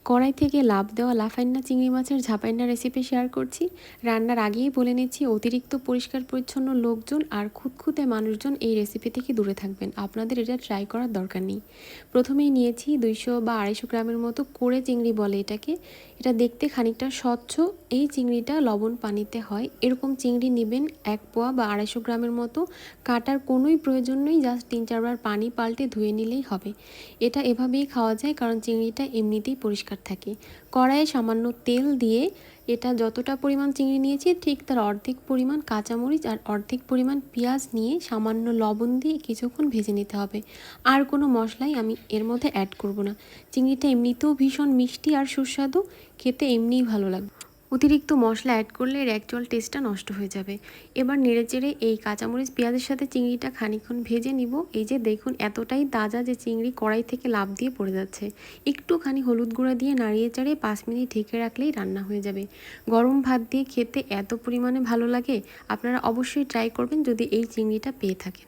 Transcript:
কড়াই থেকে লাফ দেওয়া লাফাইন্না চিংড়ি মাছের ঝাপাইন্না রেসিপি শেয়ার করছি। রান্নার আগেই বলে নিচ্ছি, অতিরিক্ত পরিষ্কার পরিচ্ছন্ন লোকজন আর খুঁতখুঁতে মানুষজন এই রেসিপি থেকে দূরে থাকবেন। আপনাদের এটা ট্রাই করার দরকার নেই। প্রথমেই নিয়েছি 200 বা 250 গ্রামের মতো কোড়ে চিংড়ি বলে এটাকে। এটা দেখতে খানিকটা স্বচ্ছ। এই চিংড়িটা লবণ পানিতে হয়। এরকম চিংড়ি নেবেন 1 পোয়া বা 250 গ্রামের মতো। কাটার কোনোই প্রয়োজন নেই, জাস্ট 3-4 বার পানি পাল্টে ধুয়ে নিলেই হবে। এটা এভাবেই খাওয়া যায়, কারণ চিংড়িটা এমনিতেই পরিষ্কার থাকে। কড়াইয়ে সামান্য তেল দিয়ে এটা যতটা পরিমাণ চিংড়ি নিয়েছি ঠিক তার অর্ধেক পরিমাণ কাঁচামরিচ আর অর্ধেক পরিমাণ পেঁয়াজ নিয়ে সামান্য লবণ দিয়ে কিছুক্ষণ ভেজে নিতে হবে। আর কোনো মশলাই আমি এর মধ্যে অ্যাড করব না। চিংড়িটা এমনিতেও ভীষণ মিষ্টি আর সুস্বাদু, খেতে এমনিই ভালো লাগবে। অতিরিক্ত মশলা অ্যাড করলে এর অ্যাকচুয়াল টেস্টটা নষ্ট হয়ে যাবে। এবার নেড়েচেড়ে এই কাঁচামরিচ পেঁয়াজের সাথে চিংড়িটা খানিকক্ষণ ভেজে নিব। এই যে দেখুন, এতটাই তাজা যে চিংড়ি কড়াই থেকে লাফ দিয়ে পড়ে যাচ্ছে। একটুখানি হলুদ গুঁড়া দিয়ে নাড়িয়ে চাড়িয়ে 5 মিনিট ঢেকে রাখলেই রান্না হয়ে যাবে। গরম ভাত দিয়ে খেতে এত পরিমাণে ভালো লাগে, আপনারা অবশ্যই ট্রাই করবেন যদি এই চিংড়িটা পেয়ে থাকেন।